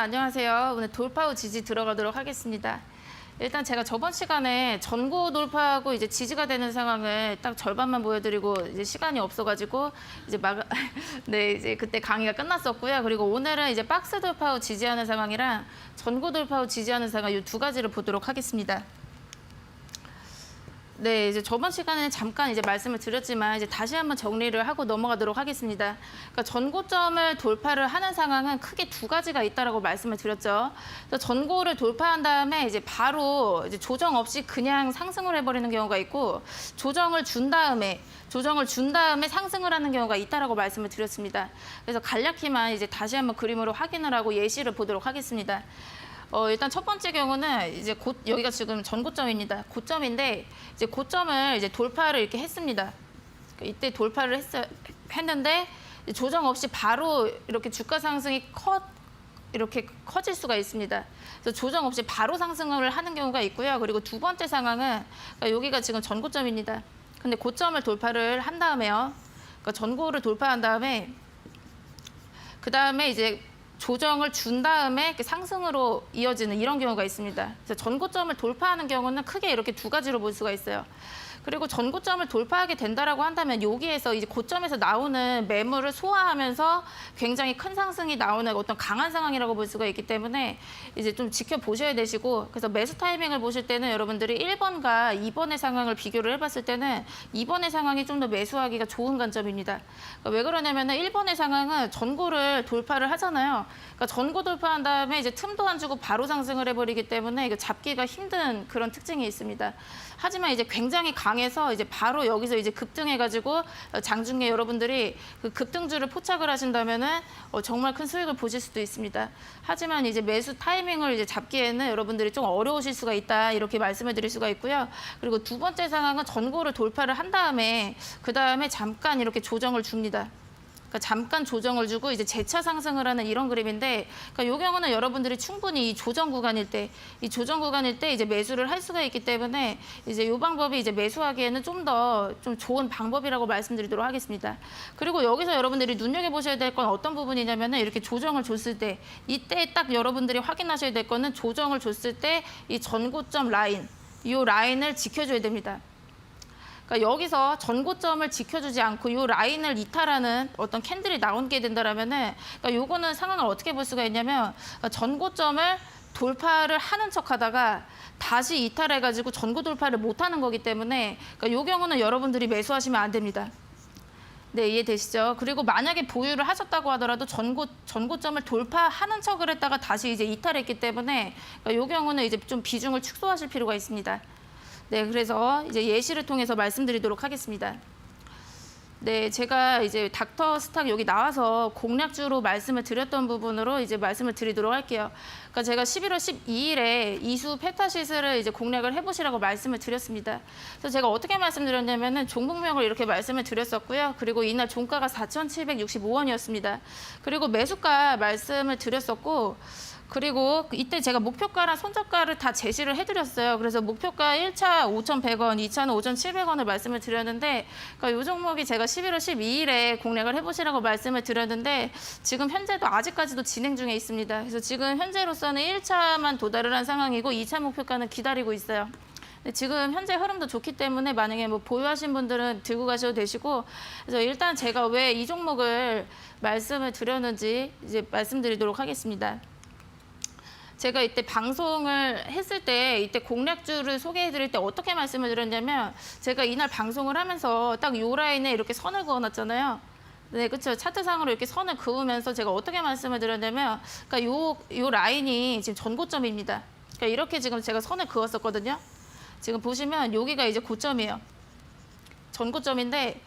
안녕하세요. 오늘 돌파 후 지지 들어가도록 하겠습니다. 일단 제가 저번 시간에 전고 돌파하고 이제 지지가 되는 상황을 딱 절반만 보여드리고 이제 시간이 없어가지고 이제 네, 이제 그때 강의가 끝났었고요. 그리고 오늘은 이제 박스 돌파 후 지지하는 상황이랑 전고 돌파 후 지지하는 상황 이 두 가지를 보도록 하겠습니다. 네, 이제 저번 시간에 잠깐 이제 말씀을 드렸지만 이제 다시 한번 정리를 하고 넘어가도록 하겠습니다. 그러니까 전고점을 돌파를 하는 상황은 크게 두 가지가 있다라고 말씀을 드렸죠. 그래서 전고를 돌파한 다음에 이제 바로 이제 조정 없이 그냥 상승을 해버리는 경우가 있고 조정을 준 다음에 상승을 하는 경우가 있다라고 말씀을 드렸습니다. 그래서 간략히만 이제 다시 한번 그림으로 확인을 하고 예시를 보도록 하겠습니다. 일단 첫 번째 경우는 이제 여기가 지금 전고점입니다. 고점인데 이제 고점을 이제 돌파를 이렇게 했습니다. 이때 돌파를 했는데 조정 없이 바로 이렇게 주가 상승이 이렇게 커질 수가 있습니다. 그래서 조정 없이 바로 상승을 하는 경우가 있고요. 그리고 두 번째 상황은 여기가 지금 전고점입니다. 근데 고점을 돌파를 한 다음에요. 그러니까 전고를 돌파한 다음에 그 다음에 이제 조정을 준 다음에 상승으로 이어지는 이런 경우가 있습니다. 그래서 전고점을 돌파하는 경우는 크게 이렇게 두 가지로 볼 수가 있어요. 그리고 전고점을 돌파하게 된다라고 한다면 여기에서 이제 고점에서 나오는 매물을 소화하면서 굉장히 큰 상승이 나오는 어떤 강한 상황이라고 볼 수가 있기 때문에 이제 좀 지켜보셔야 되시고, 그래서 매수 타이밍을 보실 때는 여러분들이 1번과 2번의 상황을 비교를 해봤을 때는 2번의 상황이 좀 더 매수하기가 좋은 관점입니다. 그러니까 왜 그러냐면은 1번의 상황은 전고를 돌파를 하잖아요. 그러니까 전고 돌파한 다음에 이제 틈도 안 주고 바로 상승을 해버리기 때문에 이거 잡기가 힘든 그런 특징이 있습니다. 하지만 이제 굉장히 강해서 이제 바로 여기서 이제 급등해가지고 장중에 여러분들이 그 급등주를 포착을 하신다면은 정말 큰 수익을 보실 수도 있습니다. 하지만 이제 매수 타이밍을 이제 잡기에는 여러분들이 좀 어려우실 수가 있다, 이렇게 말씀을 드릴 수가 있고요. 그리고 두 번째 상황은 전고를 돌파를 한 다음에 그 다음에 잠깐 이렇게 조정을 줍니다. 그러니까 잠깐 조정을 주고 이제 재차 상승을 하는 이런 그림인데, 그러니까 이 경우는 여러분들이 충분히 이 조정 구간일 때 이제 매수를 할 수가 있기 때문에 이제 이 방법이 이제 매수하기에는 좀 더 좋은 방법이라고 말씀드리도록 하겠습니다. 그리고 여기서 여러분들이 눈여겨보셔야 될 건 어떤 부분이냐면은 이렇게 조정을 줬을 때 이때 딱 여러분들이 확인하셔야 될 거는 조정을 줬을 때 이 전고점 라인, 이 라인을 지켜줘야 됩니다. 그러니까 여기서 전고점을 지켜주지 않고 이 라인을 이탈하는 어떤 캔들이 나오게 된다라면은, 그러니까 요거는 상황을 어떻게 볼 수가 있냐면 전고점을 돌파를 하는 척하다가 다시 이탈해가지고 전고 돌파를 못하는 거기 때문에, 그러니까 이 경우는 여러분들이 매수하시면 안 됩니다. 네, 이해되시죠? 그리고 만약에 보유를 하셨다고 하더라도 전고점을 돌파하는 척을 했다가 다시 이제 이탈했기 때문에, 그러니까 이 경우는 이제 좀 비중을 축소하실 필요가 있습니다. 네, 그래서 이제 예시를 통해서 말씀드리도록 하겠습니다. 네, 제가 이제 닥터스탁 여기 나와서 공략주로 말씀을 드렸던 부분으로 이제 말씀을 드리도록 할게요. 그러니까 제가 11월 12일에 이수 페타시스를 이제 공략을 해보시라고 말씀을 드렸습니다. 그래서 제가 어떻게 말씀드렸냐면은 종목명을 이렇게 말씀을 드렸었고요. 그리고 이날 종가가 4,765원이었습니다. 그리고 매수가 말씀을 드렸었고, 그리고 이때 제가 목표가랑 손절가를 다 제시를 해드렸어요. 그래서 목표가 1차 5,100원, 2차는 5,700원을 말씀을 드렸는데, 그러니까 이 종목이 제가 11월 12일에 공략을 해보시라고 말씀을 드렸는데 지금 현재도 아직까지도 진행 중에 있습니다. 그래서 지금 현재로서는 1차만 도달을 한 상황이고 2차 목표가는 기다리고 있어요. 지금 현재 흐름도 좋기 때문에 만약에 뭐 보유하신 분들은 들고 가셔도 되시고, 그래서 일단 제가 왜 이 종목을 말씀을 드렸는지 이제 말씀드리도록 하겠습니다. 제가 이때 방송을 했을 때 이때 공략주를 소개해 드릴 때 어떻게 말씀을 드렸냐면, 제가 이날 방송을 하면서 딱 요 라인에 이렇게 선을 그어놨잖아요. 네, 그렇죠. 차트상으로 이렇게 선을 그으면서 제가 어떻게 말씀을 드렸냐면, 그러니까 요 라인이 지금 전고점입니다. 그러니까 이렇게 지금 제가 선을 그었었거든요. 지금 보시면 여기가 이제 고점이에요. 전고점인데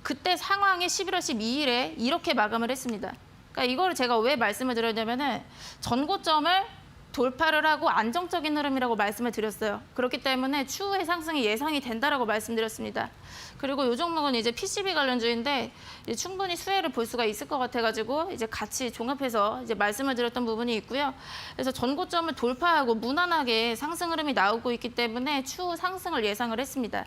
그때 상황이 11월 12일에 이렇게 마감을 했습니다. 그러니까 이거를 제가 왜 말씀을 드렸냐면은 전고점을 돌파를 하고 안정적인 흐름이라고 말씀을 드렸어요. 그렇기 때문에 추후의 상승이 예상이 된다라고 말씀드렸습니다. 그리고 이 종목은 이제 PCB 관련주인데 이제 충분히 수혜를 볼 수가 있을 것 같아가지고 이제 같이 종합해서 이제 말씀을 드렸던 부분이 있고요. 그래서 전고점을 돌파하고 무난하게 상승 흐름이 나오고 있기 때문에 추후 상승을 예상을 했습니다.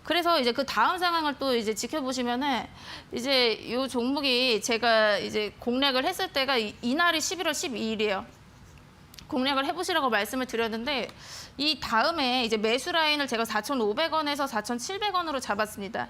그래서 이제 그 다음 상황을 또 이제 지켜보시면은 이제 이 종목이 제가 이제 공략을 했을 때가 이날이 11월 12일이에요. 공략을 해보시라고 말씀을 드렸는데 이 다음에 이제 매수 라인을 제가 4,500원에서 4,700원으로 잡았습니다.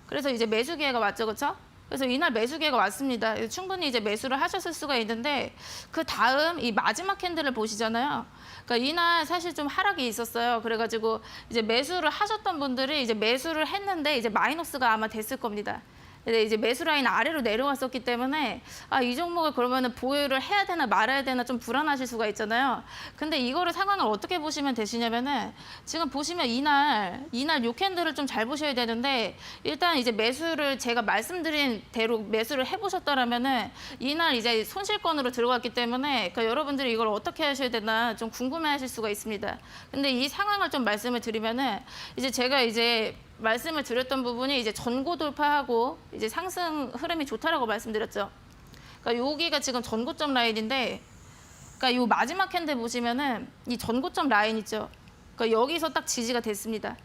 그래서 이제 매수 기회가 왔죠, 그렇죠? 그래서 이날 매수 기회가 왔습니다. 충분히 이제 매수를 하셨을 수가 있는데 그 다음 이 마지막 캔들을 보시잖아요. 그러니까 이날 사실 좀 하락이 있었어요. 그래가지고 이제 매수를 하셨던 분들이 이제 매수를 했는데 이제 마이너스가 아마 됐을 겁니다. 근데 이제 매수 라인 아래로 내려왔었기 때문에 이 종목을 그러면은 보유를 해야 되나 말아야 되나 좀 불안하실 수가 있잖아요. 근데 이거를 상황을 어떻게 보시면 되시냐면은 지금 보시면 이날 요 캔들을 좀 잘 보셔야 되는데 일단 이제 매수를 제가 말씀드린 대로 매수를 해보셨더라면은 이날 이제 손실권으로 들어갔기 때문에 그러니까 여러분들이 이걸 어떻게 하셔야 되나 좀 궁금해하실 수가 있습니다. 근데 이 상황을 좀 말씀을 드리면은 이제 제가 이제 말씀을 드렸던 부분이 이제 전고 돌파하고 이제 상승 흐름이 좋다라고 말씀드렸죠. 그러니까 여기가 지금 전고점 라인인데, 그러니까 요 마지막 캔들 보시면은 이 전고점 라인 있죠. 그러니까 여기서 딱 지지가 됐습니다.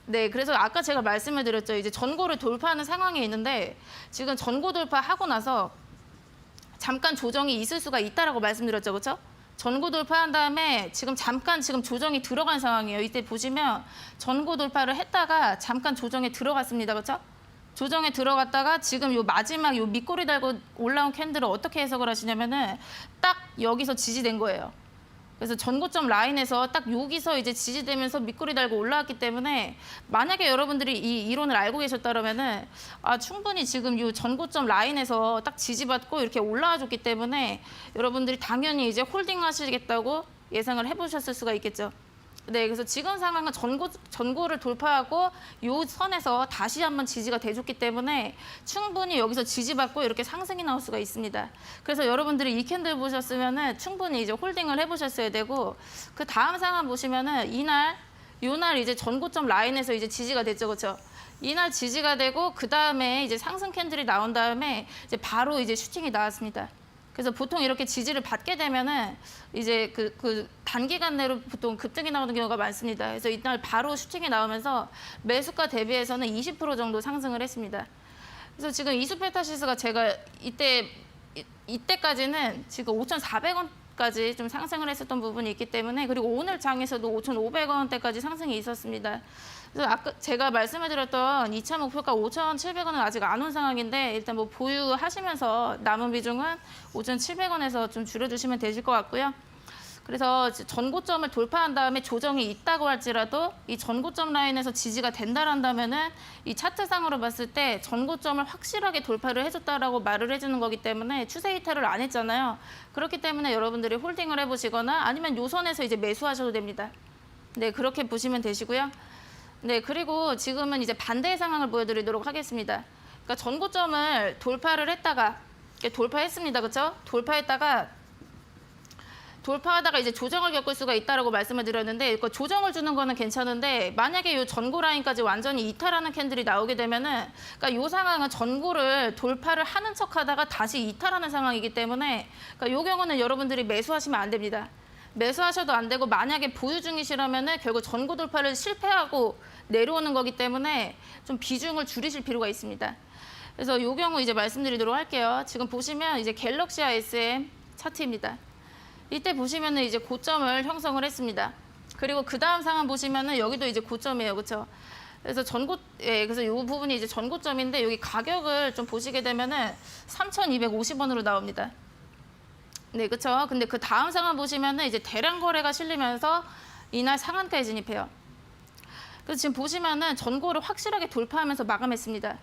네, 그래서 아까 제가 말씀을 드렸죠. 이제 전고를 돌파하는 상황이 있는데 지금 전고 돌파하고 나서 잠깐 조정이 있을 수가 있다라고 말씀드렸죠, 그렇죠? 전고 돌파한 다음에 지금 잠깐 조정이 들어간 상황이에요. 이때 보시면 전고 돌파를 했다가 잠깐 조정에 들어갔습니다. 그렇죠? 조정에 들어갔다가 지금 요 마지막 요 밑꼬리 달고 올라온 캔들을 어떻게 해석을 하시냐면은 딱 여기서 지지된 거예요. 그래서 전고점 라인에서 딱 여기서 이제 지지되면서 밑꼬리 달고 올라왔기 때문에 만약에 여러분들이 이 이론을 알고 계셨다면은 충분히 지금 이 전고점 라인에서 딱 지지받고 이렇게 올라와 줬기 때문에 여러분들이 당연히 이제 홀딩 하시겠다고 예상을 해보셨을 수가 있겠죠. 네, 그래서 지금 상황은 전고를 돌파하고 요 선에서 다시 한번 지지가 돼줬기 때문에 충분히 여기서 지지받고 이렇게 상승이 나올 수가 있습니다. 그래서 여러분들이 이 캔들 보셨으면은 충분히 이제 홀딩을 해보셨어야 되고 그 다음 상황 보시면은 요날 이제 전고점 라인에서 이제 지지가 됐죠, 그렇죠? 이날 지지가 되고 그 다음에 이제 상승 캔들이 나온 다음에 이제 바로 이제 슈팅이 나왔습니다. 그래서 보통 이렇게 지지를 받게 되면은 이제 그 단기간 내로 보통 급등이 나오는 경우가 많습니다. 그래서 이날 바로 슈팅이 나오면서 매수가 대비해서는 20% 정도 상승을 했습니다. 그래서 지금 이수페타시스가 제가 이때까지는 지금 5,400원까지 좀 상승을 했었던 부분이 있기 때문에 그리고 오늘 장에서도 5,500원대까지 상승이 있었습니다. 그래서 아까 제가 말씀을 드렸던 2차 목표가 5,700원은 아직 안 온 상황인데 일단 뭐 보유하시면서 남은 비중은 5,700원에서 좀 줄여주시면 되실 것 같고요. 그래서 전고점을 돌파한 다음에 조정이 있다고 할지라도 이 전고점 라인에서 지지가 된다란다면은 이 차트상으로 봤을 때 전고점을 확실하게 돌파를 해줬다라고 말을 해주는 거기 때문에 추세 이탈을 안 했잖아요. 그렇기 때문에 여러분들이 홀딩을 해보시거나 아니면 요 선에서 이제 매수하셔도 됩니다. 네, 그렇게 보시면 되시고요. 네, 그리고 지금은 이제 반대의 상황을 보여드리도록 하겠습니다. 그러니까 전고점을 돌파를 했다가 돌파했습니다, 그렇죠? 돌파하다가 이제 조정을 겪을 수가 있다라고 말씀을 드렸는데 그러니까 조정을 주는 거는 괜찮은데 만약에 이 전고 라인까지 완전히 이탈하는 캔들이 나오게 되면은 그러니까 이 상황은 전고를 돌파를 하는 척하다가 다시 이탈하는 상황이기 때문에 그러니까 이 경우는 여러분들이 매수하시면 안 됩니다. 매수하셔도 안 되고 만약에 보유 중이시라면은 결국 전고 돌파를 실패하고 내려오는 거기 때문에 좀 비중을 줄이실 필요가 있습니다. 그래서 이 경우 이제 말씀드리도록 할게요. 지금 보시면 이제 갤럭시 ISM 차트입니다. 이때 보시면은 이제 고점을 형성을 했습니다. 그리고 그 다음 상황 보시면은 여기도 이제 고점이에요, 그렇죠? 그래서 그래서 이 부분이 이제 전고점인데 여기 가격을 좀 보시게 되면은 3,250원으로 나옵니다. 네, 그렇죠. 근데 그 다음 상황 보시면은 이제 대량 거래가 실리면서 이날 상한가에 진입해요. 그래서 지금 보시면은 전고를 확실하게 돌파하면서 마감했습니다.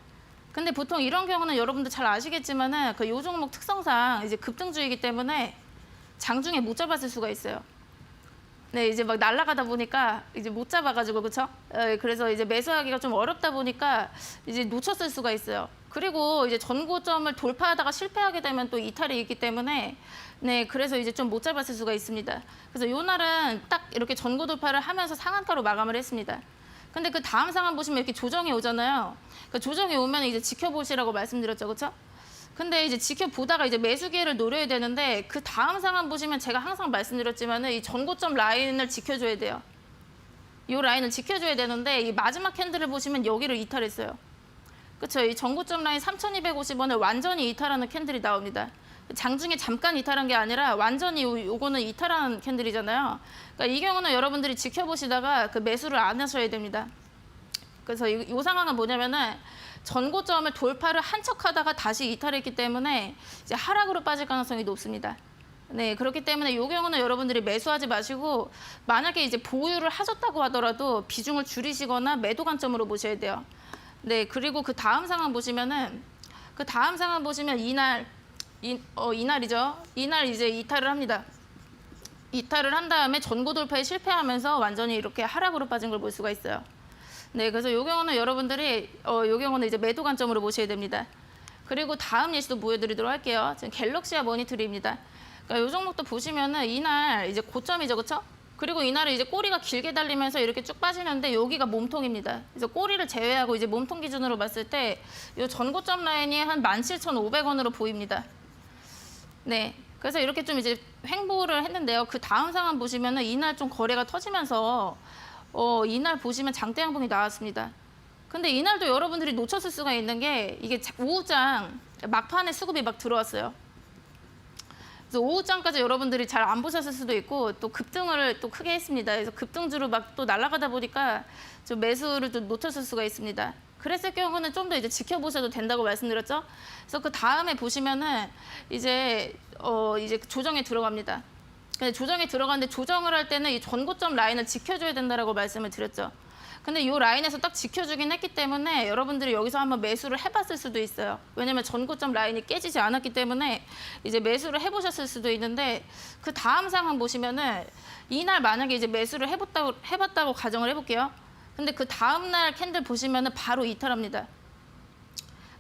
근데 보통 이런 경우는 여러분들 잘 아시겠지만은 그 요 종목 특성상 이제 급등주이기 때문에 장중에 못 잡았을 수가 있어요. 네, 이제 막 날아가다 보니까 이제 못 잡아가지고 그렇죠? 그래서 이제 매수하기가 좀 어렵다 보니까 이제 놓쳤을 수가 있어요. 그리고 이제 전고점을 돌파하다가 실패하게 되면 또 이탈이 있기 때문에 네, 그래서 이제 좀 못 잡았을 수가 있습니다. 그래서 요 날은 딱 이렇게 전고 돌파를 하면서 상한가로 마감을 했습니다. 근데 그 다음 상황 보시면 이렇게 조정이 오잖아요. 그 조정이 오면 이제 지켜보시라고 말씀드렸죠, 그렇죠? 근데 이제 지켜보다가 이제 매수 기회를 노려야 되는데 그 다음 상황 보시면 제가 항상 말씀드렸지만은 이 전고점 라인을 지켜줘야 돼요. 이 라인을 지켜줘야 되는데 이 마지막 캔들을 보시면 여기를 이탈했어요. 그렇죠? 이 전고점 라인 3,250원을 완전히 이탈하는 캔들이 나옵니다. 장중에 잠깐 이탈한 게 아니라 완전히 요거는 이탈한 캔들이잖아요. 그러니까 이 경우는 여러분들이 지켜보시다가 그 매수를 안 하셔야 됩니다. 그래서 이 상황은 뭐냐면은 전고점을 돌파를 한 척하다가 다시 이탈했기 때문에 이제 하락으로 빠질 가능성이 높습니다. 네, 그렇기 때문에 이 경우는 여러분들이 매수하지 마시고 만약에 이제 보유를 하셨다고 하더라도 비중을 줄이시거나 매도 관점으로 보셔야 돼요. 네, 그리고 그 다음 상황 보시면 이날이죠. 이날 이제 이탈을 합니다. 이탈을 한 다음에 전고 돌파에 실패하면서 완전히 이렇게 하락으로 빠진 걸 볼 수가 있어요. 네, 그래서 이 경우는 여러분들이 이 경우는 이제 매도 관점으로 보셔야 됩니다. 그리고 다음 예시도 보여드리도록 할게요. 지금 갤럭시아 모니터리입니다. 그러니까 이 종목도 보시면은 이날 이제 고점이죠, 그렇죠? 그리고 이날은 이제 꼬리가 길게 달리면서 이렇게 쭉 빠지는데 여기가 몸통입니다. 그래서 꼬리를 제외하고 이제 몸통 기준으로 봤을 때 이 전고점 라인이 한 17,500원으로 보입니다. 네, 그래서 이렇게 좀 이제 횡보를 했는데요. 그 다음 상황 보시면은 이날 좀 거래가 터지면서 이날 보시면 장대 양봉이 나왔습니다. 근데 이날도 여러분들이 놓쳤을 수가 있는 게 이게 오후장 막판에 수급이 막 들어왔어요. 그래서 오후장까지 여러분들이 잘 안 보셨을 수도 있고 또 급등을 또 크게 했습니다. 그래서 급등주로 막 또 날아가다 보니까 좀 매수를 또 놓쳤을 수가 있습니다. 그랬을 경우는 좀 더 이제 지켜보셔도 된다고 말씀드렸죠. 그래서 그 다음에 보시면은 이제 조정에 들어갑니다. 근데 조정에 들어가는데 조정을 할 때는 이 전고점 라인을 지켜줘야 된다라고 말씀을 드렸죠. 근데 이 라인에서 딱 지켜주긴 했기 때문에 여러분들이 여기서 한번 매수를 해봤을 수도 있어요. 왜냐면 전고점 라인이 깨지지 않았기 때문에 이제 매수를 해보셨을 수도 있는데 그 다음 상황 보시면은 이날 만약에 이제 매수를 해봤다고 가정을 해볼게요. 근데 그 다음날 캔들 보시면은 바로 이탈합니다.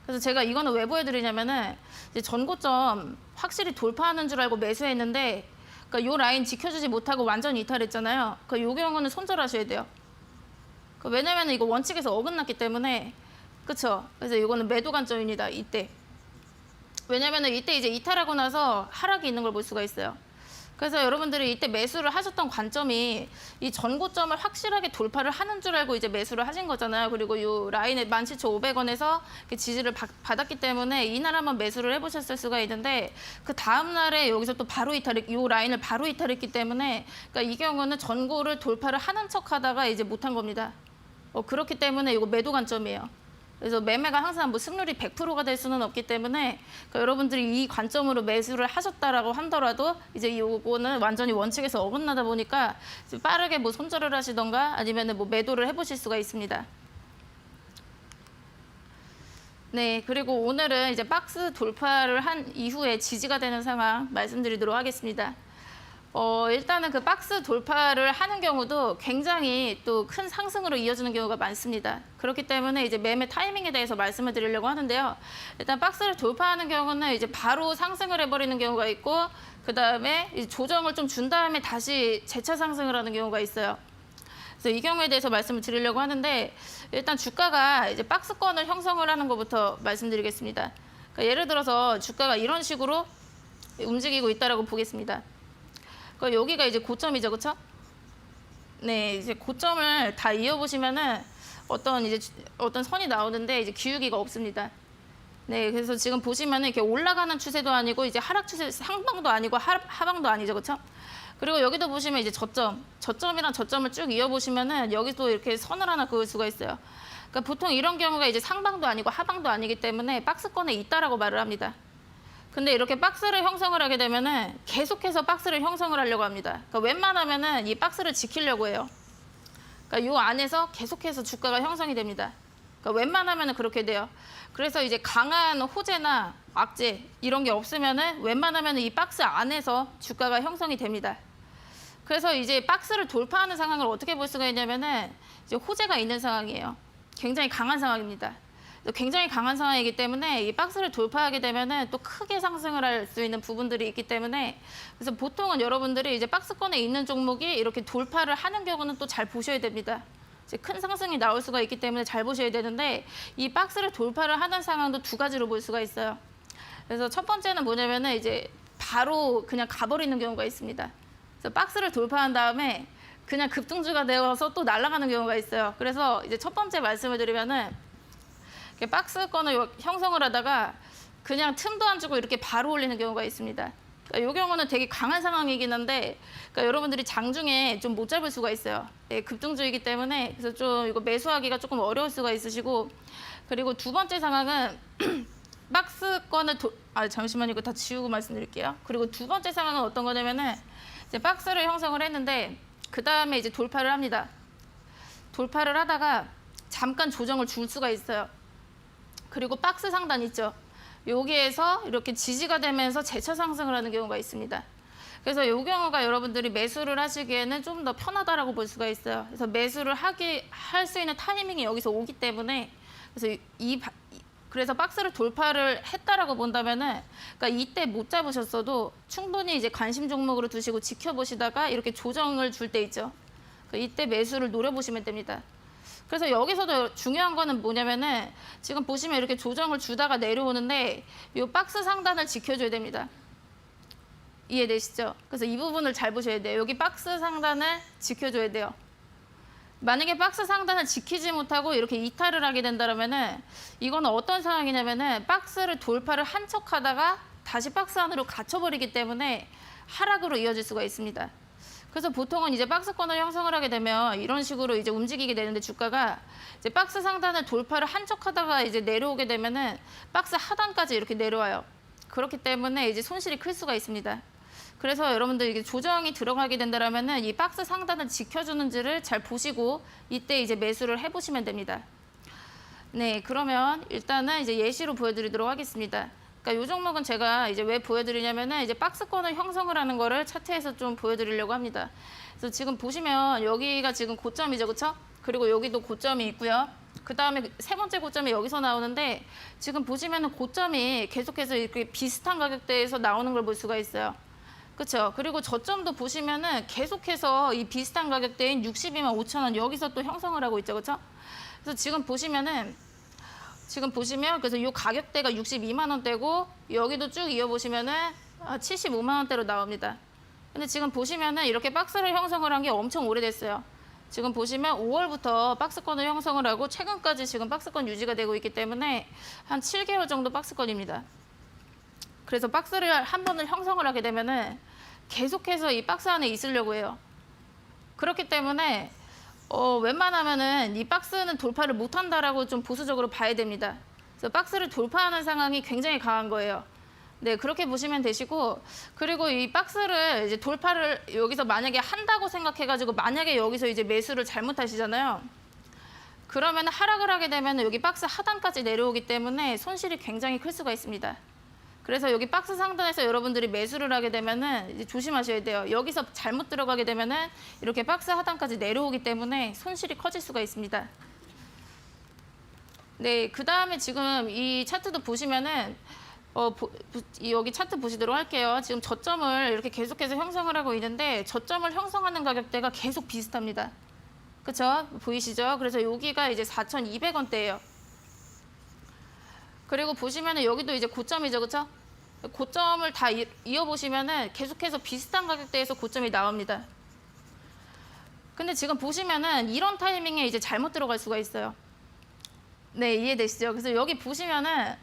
그래서 제가 이거는 왜 보여드리냐면은 이제 전고점 확실히 돌파하는 줄 알고 매수했는데 그러니까 요 라인 지켜주지 못하고 완전 이탈했잖아요. 그러니까 요 경우는 손절하셔야 돼요. 왜냐면 이거 원칙에서 어긋났기 때문에 그렇죠. 그래서 이거는 매도 관점입니다. 이때. 왜냐면은 이때 이제 이탈하고 나서 하락이 있는 걸 볼 수가 있어요. 그래서 여러분들이 이때 매수를 하셨던 관점이 이 전고점을 확실하게 돌파를 하는 줄 알고 이제 매수를 하신 거잖아요. 그리고 이 라인에 17,500원에서 지지를 받았기 때문에 이날 한번 매수를 해보셨을 수가 있는데 그 다음 날에 여기서 또 바로 이 라인을 바로 이탈했기 때문에 그러니까 이 경우는 전고를 돌파를 하는 척하다가 이제 못한 겁니다. 그렇기 때문에 이거 매도 관점이에요. 그래서 매매가 항상 뭐 승률이 100%가 될 수는 없기 때문에 그러니까 여러분들이 이 관점으로 매수를 하셨다라고 하더라도 이제 이거는 완전히 원칙에서 어긋나다 보니까 빠르게 뭐 손절을 하시던가 아니면 뭐 매도를 해보실 수가 있습니다. 네, 그리고 오늘은 이제 박스 돌파를 한 이후에 지지가 되는 상황 말씀드리도록 하겠습니다. 일단은 그 박스 돌파를 하는 경우도 굉장히 또 큰 상승으로 이어지는 경우가 많습니다. 그렇기 때문에 이제 매매 타이밍에 대해서 말씀을 드리려고 하는데요. 일단 박스를 돌파하는 경우는 이제 바로 상승을 해버리는 경우가 있고 그 다음에 조정을 좀 준 다음에 다시 재차 상승을 하는 경우가 있어요. 그래서 이 경우에 대해서 말씀을 드리려고 하는데 일단 주가가 이제 박스권을 형성을 하는 것부터 말씀드리겠습니다. 그러니까 예를 들어서 주가가 이런 식으로 움직이고 있다라고 보겠습니다. 여기가 이제 고점이죠, 그렇죠? 네, 이제 고점을 다 이어보시면은 어떤 선이 나오는데 이제 기울기가 없습니다. 네, 그래서 지금 보시면은 이렇게 올라가는 추세도 아니고 이제 하락 추세 상방도 아니고 하방도 아니죠, 그렇죠? 그리고 여기도 보시면 이제 저점이랑 저점을 쭉 이어보시면은 여기도 이렇게 선을 하나 그을 수가 있어요. 그러니까 보통 이런 경우가 이제 상방도 아니고 하방도 아니기 때문에 박스권에 있다라고 말을 합니다. 근데 이렇게 박스를 형성을 하게 되면은 계속해서 박스를 형성을 하려고 합니다. 그러니까 웬만하면은 이 박스를 지키려고 해요. 그러니까 이 안에서 계속해서 주가가 형성이 됩니다. 그러니까 웬만하면은 그렇게 돼요. 그래서 이제 강한 호재나 악재 이런 게 없으면은 웬만하면은 이 박스 안에서 주가가 형성이 됩니다. 그래서 이제 박스를 돌파하는 상황을 어떻게 볼 수가 있냐면은 이제 호재가 있는 상황이에요. 굉장히 강한 상황입니다. 굉장히 강한 상황이기 때문에 이 박스를 돌파하게 되면은 또 크게 상승을 할 수 있는 부분들이 있기 때문에 그래서 보통은 여러분들이 이제 박스권에 있는 종목이 이렇게 돌파를 하는 경우는 또 잘 보셔야 됩니다. 이제 큰 상승이 나올 수가 있기 때문에 잘 보셔야 되는데 이 박스를 돌파를 하는 상황도 두 가지로 볼 수가 있어요. 그래서 첫 번째는 뭐냐면은 이제 바로 그냥 가버리는 경우가 있습니다. 그래서 박스를 돌파한 다음에 그냥 급등주가 되어서 또 날아가는 경우가 있어요. 그래서 이제 첫 번째 말씀을 드리면은 박스권을 형성을 하다가 그냥 틈도 안 주고 이렇게 바로 올리는 경우가 있습니다. 그러니까 이 경우는 되게 강한 상황이긴 한데 그러니까 여러분들이 장중에 좀 못 잡을 수가 있어요. 예, 급등주이기 때문에 그래서 좀 이거 매수하기가 조금 어려울 수가 있으시고 그리고 두 번째 상황은 박스권을 잠시만요. 이거 다 지우고 말씀드릴게요. 그리고 두 번째 상황은 어떤 거냐면은 이제 박스를 형성을 했는데 그 다음에 이제 돌파를 합니다. 돌파를 하다가 잠깐 조정을 줄 수가 있어요. 그리고 박스 상단 있죠. 여기에서 이렇게 지지가 되면서 재차 상승을 하는 경우가 있습니다. 그래서 이 경우가 여러분들이 매수를 하시기에는 좀 더 편하다라고 볼 수가 있어요. 그래서 매수를 할 수 있는 타이밍이 여기서 오기 때문에 그래서 박스를 돌파를 했다라고 본다면은 그러니까 이때 못 잡으셨어도 충분히 이제 관심 종목으로 두시고 지켜보시다가 이렇게 조정을 줄 때 있죠. 그러니까 이때 매수를 노려보시면 됩니다. 그래서 여기서도 중요한 거는 뭐냐면은 지금 보시면 이렇게 조정을 주다가 내려오는데 이 박스 상단을 지켜줘야 됩니다. 이해되시죠? 그래서 이 부분을 잘 보셔야 돼요. 여기 박스 상단을 지켜줘야 돼요. 만약에 박스 상단을 지키지 못하고 이렇게 이탈을 하게 된다면은 이거는 어떤 상황이냐면은 박스를 돌파를 한 척하다가 다시 박스 안으로 갇혀버리기 때문에 하락으로 이어질 수가 있습니다. 그래서 보통은 이제 박스권을 형성을 하게 되면 이런 식으로 이제 움직이게 되는데 주가가 이제 박스 상단을 돌파를 한 척하다가 이제 내려오게 되면은 박스 하단까지 이렇게 내려와요. 그렇기 때문에 이제 손실이 클 수가 있습니다. 그래서 여러분들 이게 조정이 들어가게 된다면은 이 박스 상단을 지켜주는지를 잘 보시고 이때 이제 매수를 해보시면 됩니다. 네, 그러면 일단은 이제 예시로 보여드리도록 하겠습니다. 그러니까 이 종목은 제가 이제 왜 보여드리냐면은 이제 박스권을 형성을 하는 거를 차트에서 좀 보여드리려고 합니다. 그래서 지금 보시면 여기가 지금 고점이죠, 그렇죠? 그리고 여기도 고점이 있고요. 그 다음에 세 번째 고점이 여기서 나오는데 지금 보시면은 고점이 계속해서 이렇게 비슷한 가격대에서 나오는 걸 볼 수가 있어요. 그렇죠. 그리고 저점도 보시면은 계속해서 이 비슷한 가격대인 62만 5천 원 여기서 또 형성을 하고 있죠, 그렇죠? 그래서 지금 보시면 그래서 이 가격대가 62만 원대고 여기도 쭉 이어보시면은 75만 원대로 나옵니다. 근데 지금 보시면은 이렇게 박스를 형성을 한 게 엄청 오래됐어요. 지금 보시면 5월부터 박스권을 형성을 하고 최근까지 지금 박스권 유지가 되고 있기 때문에 한 7개월 정도 박스권입니다. 그래서 박스를 한 번을 형성을 하게 되면은 계속해서 이 박스 안에 있으려고 해요. 그렇기 때문에 웬만하면은 이 박스는 돌파를 못한다라고 좀 보수적으로 봐야 됩니다. 그래서 박스를 돌파하는 상황이 굉장히 강한 거예요. 네, 그렇게 보시면 되시고 그리고 이 박스를 이제 돌파를 여기서 만약에 한다고 생각해가지고 만약에 여기서 이제 매수를 잘못하시잖아요. 그러면 하락을 하게 되면 여기 박스 하단까지 내려오기 때문에 손실이 굉장히 클 수가 있습니다. 그래서 여기 박스 상단에서 여러분들이 매수를 하게 되면은 이제 조심하셔야 돼요. 여기서 잘못 들어가게 되면은 이렇게 박스 하단까지 내려오기 때문에 손실이 커질 수가 있습니다. 네, 그 다음에 지금 이 차트도 보시면은 여기 차트 보시도록 할게요. 지금 저점을 이렇게 계속해서 형성을 하고 있는데 저점을 형성하는 가격대가 계속 비슷합니다. 그렇죠? 보이시죠? 그래서 여기가 이제 4,200원대예요. 그리고 보시면은 여기도 이제 고점이죠, 그렇죠? 고점을 다 이어보시면은 계속해서 비슷한 가격대에서 고점이 나옵니다. 근데 지금 보시면은 이런 타이밍에 이제 잘못 들어갈 수가 있어요. 네, 이해되시죠? 그래서 여기 보시면은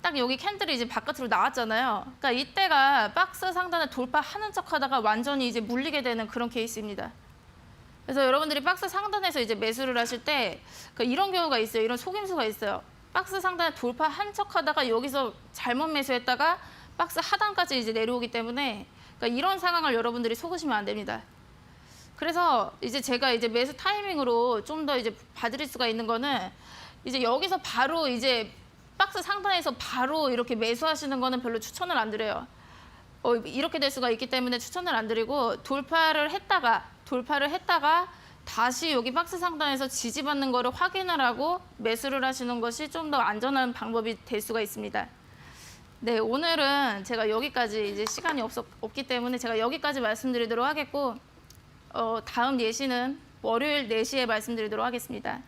딱 여기 캔들이 이제 바깥으로 나왔잖아요. 그러니까 이때가 박스 상단을 돌파하는 척하다가 완전히 이제 물리게 되는 그런 케이스입니다. 그래서 여러분들이 박스 상단에서 이제 매수를 하실 때 그러니까 이런 경우가 있어요. 이런 속임수가 있어요. 박스 상단을 돌파한 척하다가 여기서 잘못 매수했다가 박스 하단까지 이제 내려오기 때문에 그러니까 이런 상황을 여러분들이 속으시면 안 됩니다. 그래서 이제 제가 이제 매수 타이밍으로 좀 더 이제 봐드릴 수가 있는 거는 이제 여기서 바로 이제 박스 상단에서 바로 이렇게 매수하시는 거는 별로 추천을 안 드려요. 이렇게 될 수가 있기 때문에 추천을 안 드리고 돌파를 했다가 다시 여기 박스 상단에서 지지받는 거를 확인을 하고 매수를 하시는 것이 좀 더 안전한 방법이 될 수가 있습니다. 네, 오늘은 제가 여기까지 이제 시간이 없기 때문에 제가 여기까지 말씀드리도록 하겠고 다음 예시는 월요일 4시에 말씀드리도록 하겠습니다.